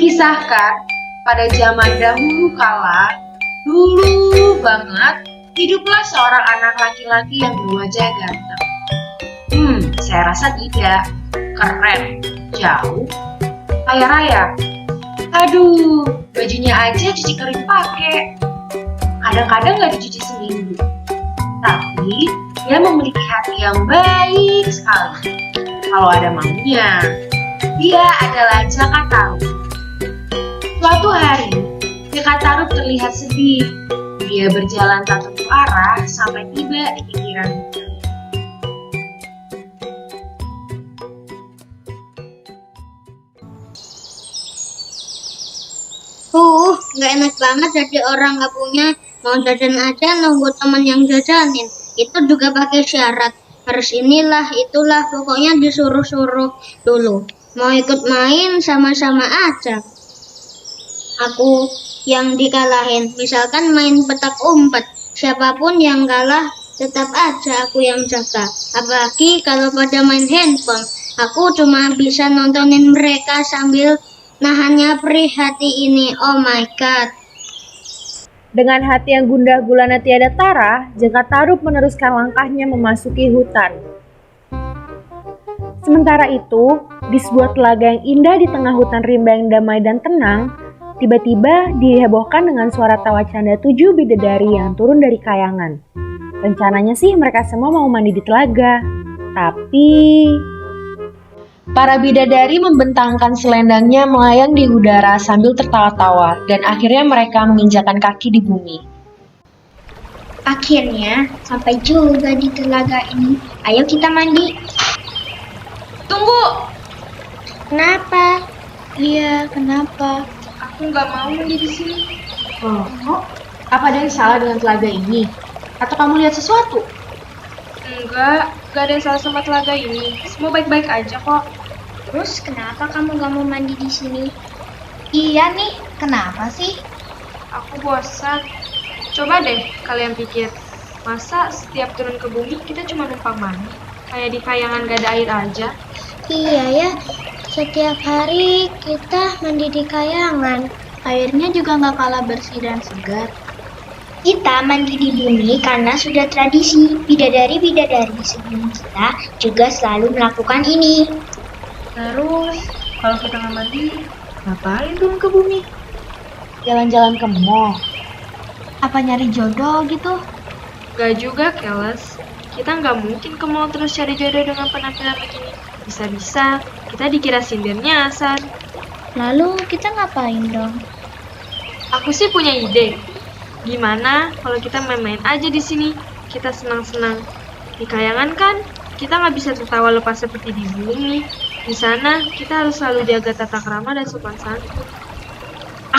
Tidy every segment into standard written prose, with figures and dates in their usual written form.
Dikisahkan pada zaman dahulu kala, dulu banget, hiduplah seorang anak laki-laki yang berwajah ganteng. Saya rasa tidak. Keren, jauh, kaya raya. Aduh, bajunya aja cuci kering pakai. Kadang-kadang nggak dicuci seminggu. Tapi dia memiliki hati yang baik sekali. Kalau ada maunya, dia adalah Jaka Tarub. Suatu hari, Jaka Tarub terlihat sedih. Dia berjalan tak tentu arah sampai tiba di pinggiran hutan. Nggak enak banget jadi orang nggak punya. Mau jajan aja nunggu teman yang jajanin. Itu juga pakai syarat. Harus inilah, itulah, pokoknya disuruh-suruh dulu. Mau ikut main sama-sama aja. Aku yang dikalahin. Misalkan main petak umpet. Siapapun yang kalah, tetap aja aku yang jaga. Apalagi kalau pada main handphone. Aku cuma bisa nontonin mereka sambil nahannya perih hati ini. Oh my god. Dengan hati yang gundah gulana tiada tara, Jaka Tarub meneruskan langkahnya memasuki hutan. Sementara itu, di sebuah telaga yang indah di tengah hutan rimba yang damai dan tenang, tiba-tiba dihebohkan dengan suara tawa canda 7 bidadari yang turun dari kayangan. Rencananya sih mereka semua mau mandi di telaga, tapi para bidadari membentangkan selendangnya melayang di udara sambil tertawa-tawa, dan akhirnya mereka menginjakan kaki di bumi. Akhirnya sampai juga di telaga ini. Ayo kita mandi. Tunggu! Kenapa? Iya, kenapa? Aku nggak mau mandi di sini. Oh, apa ada yang salah dengan telaga ini? Atau kamu lihat sesuatu? Enggak ada yang salah sama telaga ini. Semua baik-baik aja kok. Terus kenapa kamu gak mau mandi di sini? Iya nih, kenapa sih? Aku bosan. Coba deh kalian pikir, masa setiap turun ke bumi kita cuma numpang mandi? Kayak di kayangan gak ada air aja. Iya ya, setiap hari kita mandi di kayangan. Airnya juga nggak kalah bersih dan segar. Kita mandi di bumi karena sudah tradisi. Bidadari-bidadari sebelum kita juga selalu melakukan ini. Terus, kalau kita nggak mandi, ngapain turun ke bumi? Jalan-jalan ke mall. Apa nyari jodoh gitu? Gak juga, Keles. Kita nggak mungkin ke mall terus cari jodoh dengan penampilan begini. Bisa-bisa kita dikira sindir nyasar. Lalu kita ngapain dong? Aku sih punya ide. Gimana kalau kita main-main aja di sini? Kita senang-senang. Di kayangan kan, kita nggak bisa tertawa lepas seperti di bumi. Di sana, kita harus selalu jaga tata krama dan sopan santun.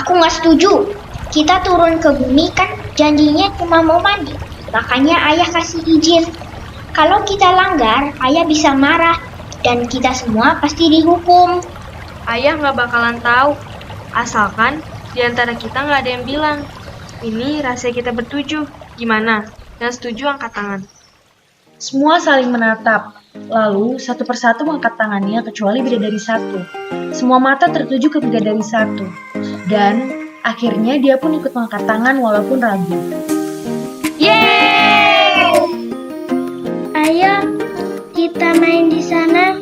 Aku nggak setuju. Kita turun ke bumi kan janjinya cuma mau mandi. Makanya ayah kasih izin. Kalau kita langgar, ayah bisa marah. Dan kita semua pasti dihukum. Ayah nggak bakalan tahu. Asalkan di antara kita nggak ada yang bilang. Ini rahasia kita bertujuh. Gimana? Yang setuju angkat tangan. Semua saling menatap, lalu satu persatu mengangkat tangannya kecuali bidadari satu. Semua mata tertuju ke bidadari satu, dan akhirnya dia pun ikut mengangkat tangan walaupun ragu. Yeay! Ayo, kita main di sana.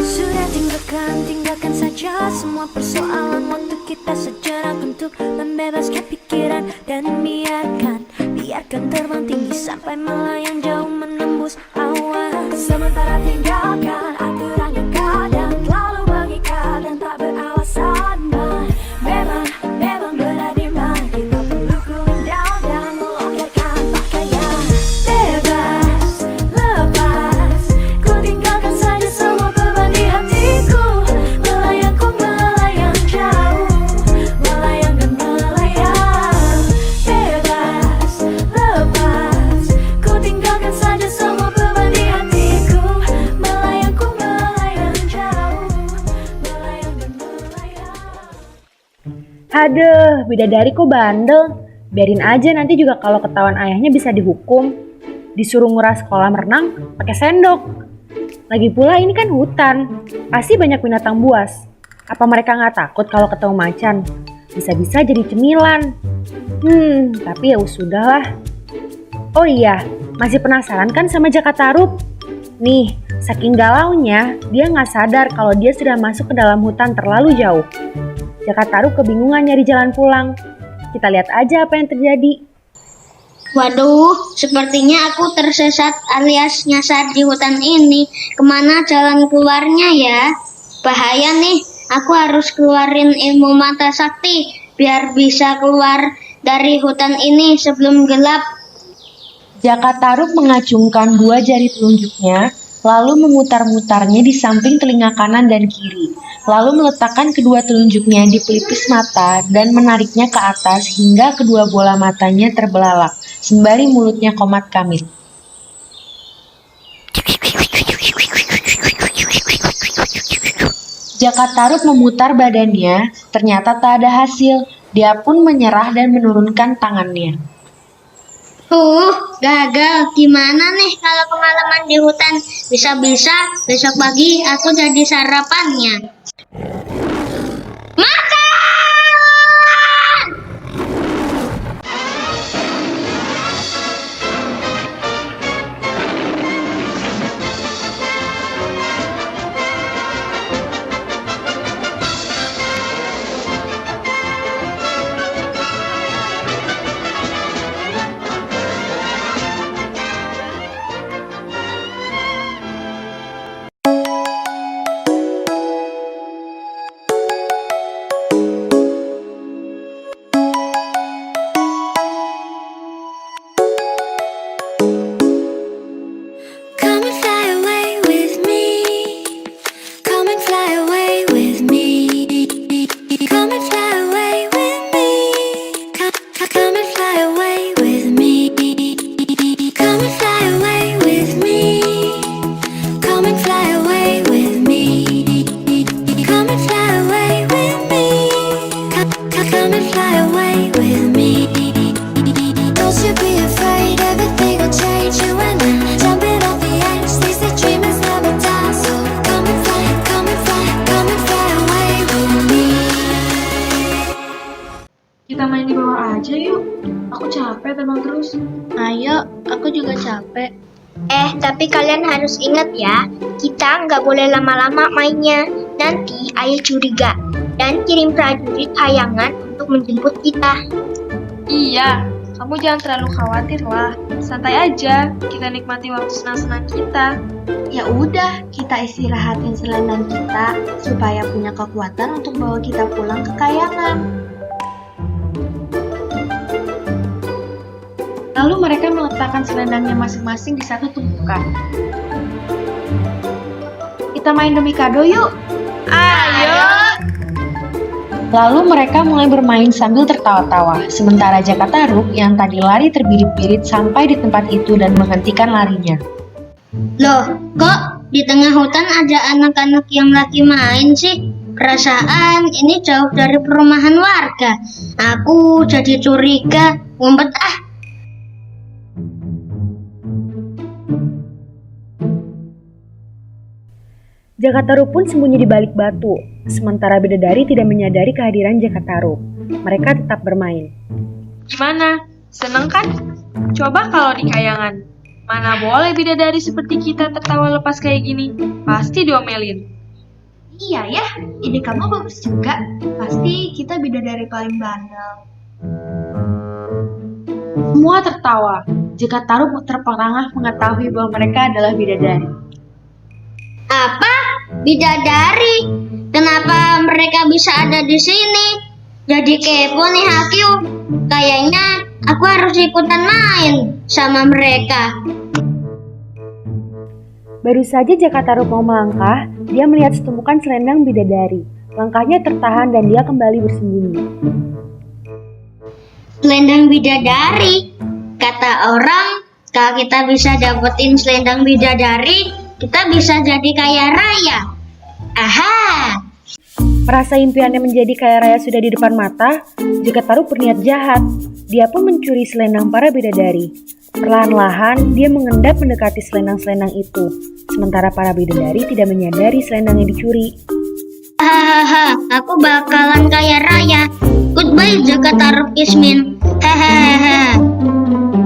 Sudah tinggalkan saja semua persoalan. Waktu kita sejenak untuk membebaskan pikiran dan biarkan terbang tinggi sampai melayang jauh menembus awan. Sementara tinggalkan aturan yang kadang terlalu mengikat dan tak beralasan. Memang benar dimana kita perlu cooling down dan melonggarkan pakaian. Bebas, lepas, ku tinggalkan saja semua beban di hatiku. Melayang jauh, melayang dan melayang. Bebas, lepas, ku tinggalkan saja semua beban di hatiku. Melayang jauh, melayang dan melayang. Aduh, bidadari kok bandel. Biarin aja, nanti juga kalau ketahuan ayahnya bisa dihukum. Disuruh nguras kolam renang pakai sendok. Lagi pula ini kan hutan, pasti banyak binatang buas. Apa mereka nggak takut kalau ketemu macan? Bisa-bisa jadi cemilan. Tapi ya sudahlah. Oh iya, masih penasaran kan sama Jakatarup? Nih, saking galaunya, dia nggak sadar kalau dia sudah masuk ke dalam hutan terlalu jauh. Jakatarup kebingungan nyari jalan pulang. Kita lihat aja apa yang terjadi. Waduh, sepertinya aku tersesat alias nyasar di hutan ini. Kemana jalan keluarnya ya? Bahaya nih, aku harus keluarin ilmu mata sakti biar bisa keluar dari hutan ini sebelum gelap. Jakatarup mengacungkan 2 jari telunjuknya, lalu memutar-mutarnya di samping telinga kanan dan kiri, lalu meletakkan kedua telunjuknya di pelipis mata dan menariknya ke atas hingga kedua bola matanya terbelalak, sembari mulutnya komat-kamit. Jakatarup memutar badannya, ternyata tak ada hasil. Dia pun menyerah dan menurunkan tangannya. Gagal. Gimana nih kalau kemalaman di hutan? Bisa-bisa besok pagi aku jadi sarapannya. Come and fly away with me. Come and fly away with me. Come and fly away with me. Come and fly away with me. Come and fly away with me. Come and fly away with me. Come and fly away with me. Come and fly away with me. Don't you be afraid, everything will change. You and I jumping off the edge. They say dreamers never die. So come and fly, come and fly, come and fly away with me. Kita main di bawah aja yuk. Aku capek terbang terus. Ayo, aku juga capek. Tapi kalian harus ingat ya, kita nggak boleh lama-lama mainnya. Nanti ayah curiga dan kirim prajurit hayangan untuk menjemput kita. Iya, kamu jangan terlalu khawatir lah. Santai aja, kita nikmati waktu senang-senang kita. Ya udah, kita istirahatin selendang kita supaya punya kekuatan untuk bawa kita pulang ke kayangan. Lalu mereka meletakkan selendangnya masing-masing di satu tumpukan. Kita main demi kado yuk. Ayo! Lalu mereka mulai bermain sambil tertawa-tawa, sementara Jakatarup yang tadi lari terbirit-birit sampai di tempat itu dan menghentikan larinya. Loh, kok di tengah hutan ada anak-anak yang lagi main sih? Perasaan ini jauh dari perumahan warga. Aku jadi curiga. Ngumpet ah. Jakatarup pun sembunyi di balik batu, sementara bidadari tidak menyadari kehadiran Jakatarup. Mereka tetap bermain. Gimana? Seneng kan? Coba kalau di kayangan. Mana boleh bidadari seperti kita tertawa lepas kayak gini. Pasti diomelin. Iya ya, ide kamu bagus juga. Pasti kita bidadari paling bandel. Semua tertawa. Jakatarup terperangah mengetahui bahwa mereka adalah bidadari. Apa? Bidadari? Kenapa mereka bisa ada di sini? Jadi kepo nih Hakyu. Kayaknya aku harus ikutan main sama mereka. Baru saja Jakatarup mau melangkah, dia melihat setumpukan selendang bidadari. Langkahnya tertahan dan dia kembali bersembunyi. Selendang bidadari. Kata orang, kalau kita bisa dapetin selendang bidadari, kita bisa jadi kaya raya. Aha! Merasa impiannya menjadi kaya raya sudah di depan mata, Jakatarup berniat jahat. Dia pun mencuri selendang para bidadari. Perlahan-lahan dia mengendap mendekati selendang-selendang itu, sementara para bidadari tidak menyadari selendang yang dicuri. Hahaha, aku bakalan kaya raya. Goodbye Jaka Tarub Ismin. Hahaha.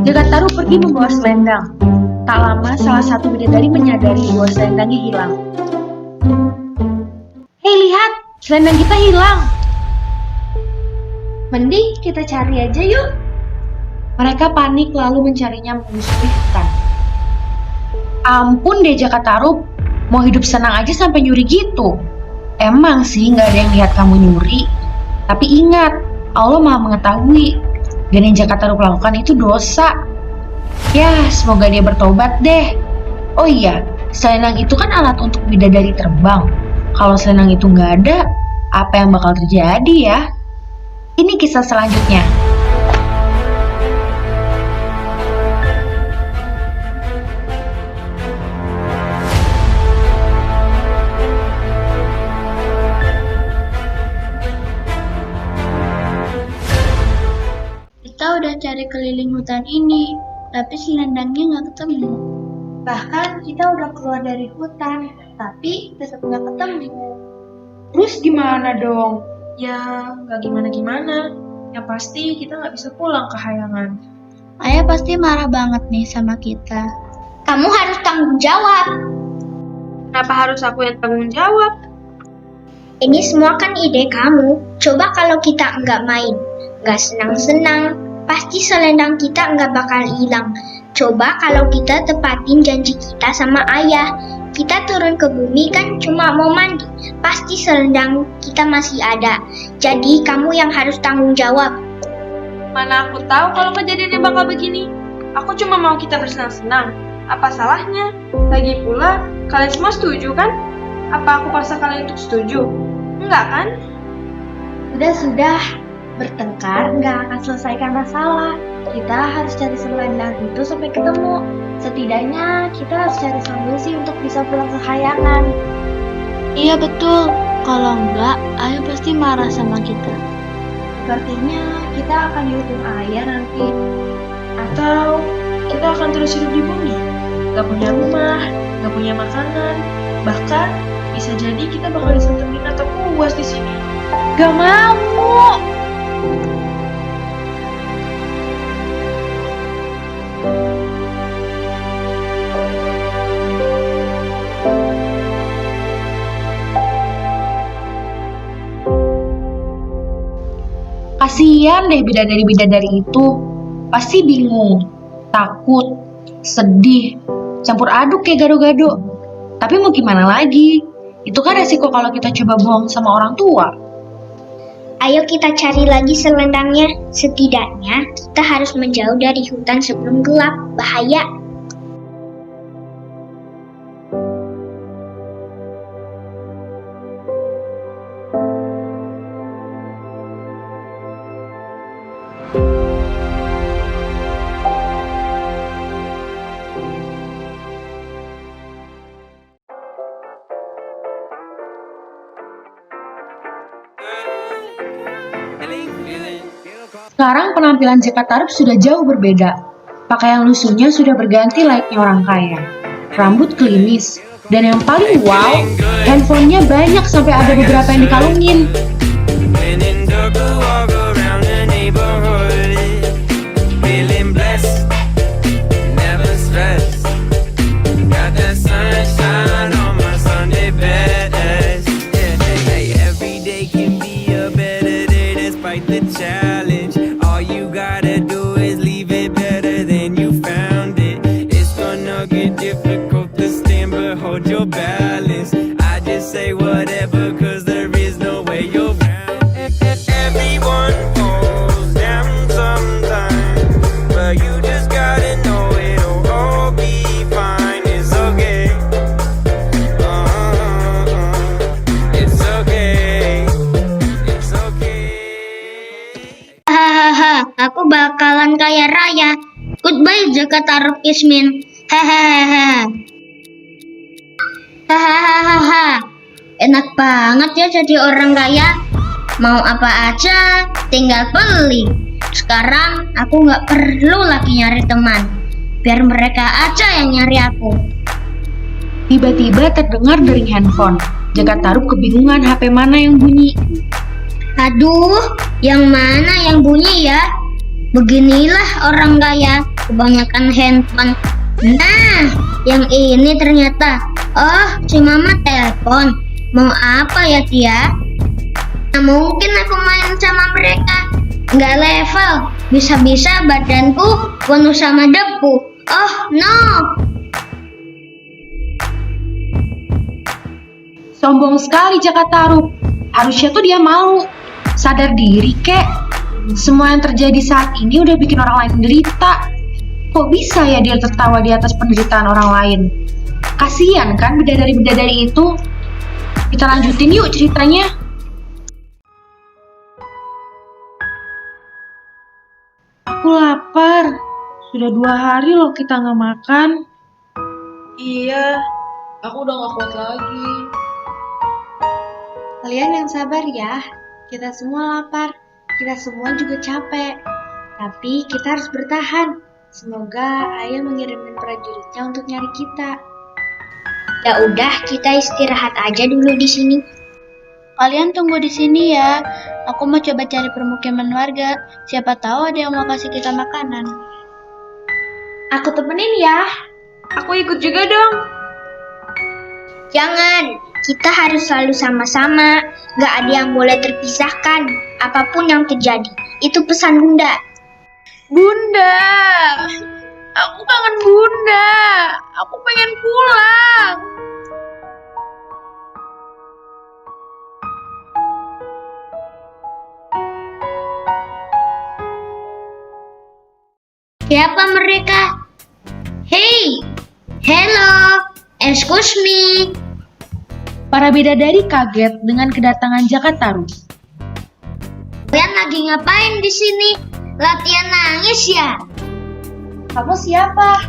Jakataru pergi membawa selendang. Tak lama salah satu bidadari menyadari bahwa selendangnya hilang. Hei lihat, selendang kita hilang. Mending kita cari aja yuk. Mereka panik lalu mencarinya menyusuri hutan. Ampun deh Jakatarup, mau hidup senang aja sampai nyuri gitu. Emang sih nggak ada yang lihat kamu nyuri. Tapi ingat, Allah Maha mengetahui. Dan yang Jakatarup lakukan itu dosa. Ya, semoga dia bertobat deh. Oh iya, selendang itu kan alat untuk bidadari terbang. Kalau selendang itu nggak ada, apa yang bakal terjadi ya? Ini kisah selanjutnya. Kita udah cari keliling hutan ini, tapi selendangnya nggak ketemu. Bahkan kita udah keluar dari hutan, tapi tetap nggak ketemu. Terus gimana dong? Ya, nggak gimana-gimana. Yang pasti kita nggak bisa pulang ke Hayangan. Ayah pasti marah banget nih sama kita. Kamu harus tanggung jawab. Kenapa harus aku yang tanggung jawab? Ini semua kan ide kamu. Coba kalau kita nggak main, nggak senang-senang, pasti selendang kita nggak bakal hilang. Coba kalau kita tepatin janji kita sama ayah. Kita turun ke bumi kan cuma mau mandi. Pasti selendang kita masih ada. Jadi kamu yang harus tanggung jawab. Mana aku tahu kalau kejadiannya bakal begini. Aku cuma mau kita bersenang-senang. Apa salahnya? Lagi pula, kalian semua setuju kan? Apa aku paksa kalian untuk setuju? Enggak kan? Sudah. Bertengkar nggak akan selesaikan masalah. Kita harus cari selendang itu sampai ketemu. Setidaknya kita harus cari solusi untuk bisa pulang ke Hayangan. Iya betul. Kalau enggak, ayah pasti marah sama kita. Sepertinya kita akan dihukum ayah nanti. Atau kita akan terus hidup di bumi. Gak punya rumah, gak punya makanan. Bahkan bisa jadi kita bakal disantap binatang buas di sini. Gak mau. Kasihan deh bidadari-bidadari itu. Pasti bingung, takut, sedih, campur aduk kayak gado-gado. Tapi mau gimana lagi? Itu kan resiko kalau kita coba bohong sama orang tua. Ayo kita cari lagi selendangnya. Setidaknya kita harus menjauh dari hutan sebelum gelap. Bahaya. Sekarang penampilan Jakatarup sudah jauh berbeda. Pakaian lusuhnya sudah berganti layaknya orang kaya. Rambut klimis. Dan yang paling wow, handphonenya banyak sampai ada beberapa yang dikalungin. Aku bakalan kaya raya. Goodbye Jaka Tarub Ismin. Hahaha. Hahaha. Enak banget ya jadi orang kaya. Mau apa aja tinggal beli. Sekarang aku nggak perlu lagi nyari teman. Biar mereka aja yang nyari aku. Tiba-tiba terdengar dering handphone. Jaka Tarub kebingungan HP mana yang bunyi. Aduh, yang mana yang bunyi ya? Beginilah orang kaya, kebanyakan handphone. Nah, yang ini ternyata. Oh, si Mama telepon. Mau apa ya dia? Nah, mungkin aku main sama mereka. Nggak level. Bisa-bisa badanku penuh sama debu. Oh no. Sombong sekali Jaka Tarub. Harusnya tuh dia malu. Sadar diri kek. Semua yang terjadi saat ini udah bikin orang lain menderita. Kok bisa ya dia tertawa di atas penderitaan orang lain? Kasian kan bidadari-bidadari itu. Kita lanjutin yuk ceritanya. Aku lapar. Sudah 2 hari loh kita nggak makan. Iya, aku udah gak kuat lagi. Kalian yang sabar ya. Kita semua lapar. Kita semua juga capek. Tapi kita harus bertahan. Semoga ayah mengirimkan prajuritnya untuk nyari kita. Ya udah, kita istirahat aja dulu di sini. Kalian tunggu di sini ya. Aku mau coba cari permukiman warga. Siapa tahu ada yang mau kasih kita makanan. Aku temenin ya. Aku ikut juga dong. Jangan, kita harus selalu sama-sama. Gak ada yang boleh terpisahkan. Apapun yang terjadi, itu pesan Bunda. Bunda, aku kangen Bunda. Aku pengen pulang. Siapa mereka? Hey, hello, excuse me. Para bidadari kaget dengan kedatangan Jaka Tarub. Kalian lagi ngapain di sini? Latihan nangis ya? Kamu siapa?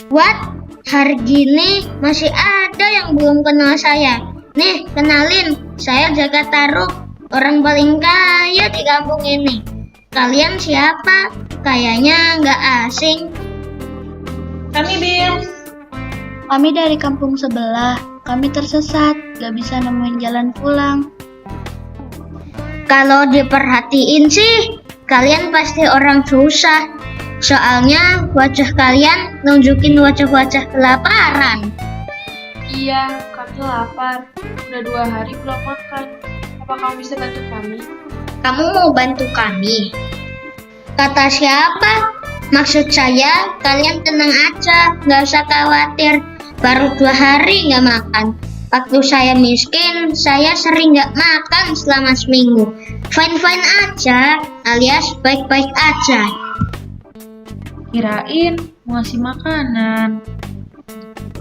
What? Hari gini masih ada yang belum kenal saya. Nih, kenalin, saya Jaka Tarub, orang paling kaya di kampung ini. Kalian siapa? Kayaknya nggak asing. Kami Bill. Kami dari kampung sebelah. Kami tersesat, gak bisa nemuin jalan pulang. Kalau diperhatiin sih, kalian pasti orang susah. Soalnya wajah kalian nunjukin wajah-wajah kelaparan. Iya, kami lapar. Udah 2 hari belum makan. Apa kamu bisa bantu kami? Kamu mau bantu kami? Kata siapa? Maksud saya, kalian tenang aja, nggak usah khawatir. Baru 2 hari nggak makan. Waktu saya miskin, saya sering nggak makan selama seminggu. Fine-fine aja, alias baik-baik aja. Kirain mau ngasih makanan.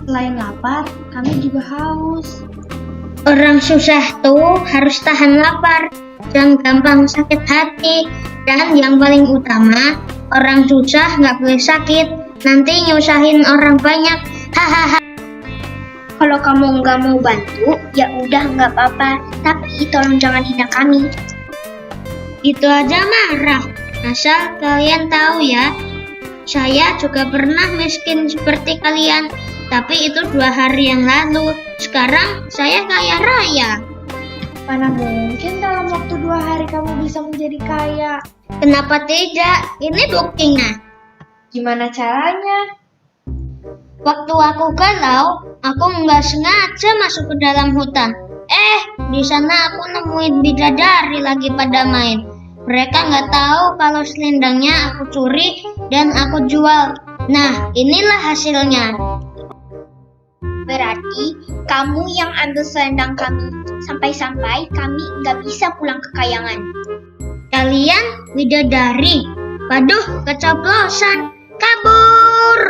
Selain lapar, kami juga haus. Orang susah tuh harus tahan lapar, jangan gampang sakit hati. Dan yang paling utama, orang susah nggak boleh sakit, nanti nyusahin orang banyak. Hahaha. Kalau kamu nggak mau bantu, ya udah nggak apa-apa. Tapi tolong jangan hina kami. Itu aja marah. Asal kalian tahu ya, saya juga pernah miskin seperti kalian. Tapi itu 2 hari yang lalu. Sekarang saya kaya raya. Mana mungkin dalam waktu 2 hari kamu bisa menjadi kaya? Kenapa tidak? Ini buktinya. Gimana caranya? Waktu aku galau, aku nggak sengaja masuk ke dalam hutan. Di sana aku nemuin bidadari lagi pada main. Mereka nggak tahu kalau selendangnya aku curi dan aku jual. Nah, inilah hasilnya. Berarti kamu yang ambil selendang kami. Sampai-sampai kami nggak bisa pulang ke kayangan. Kalian bidadari. Waduh, keceplosan. Kabur!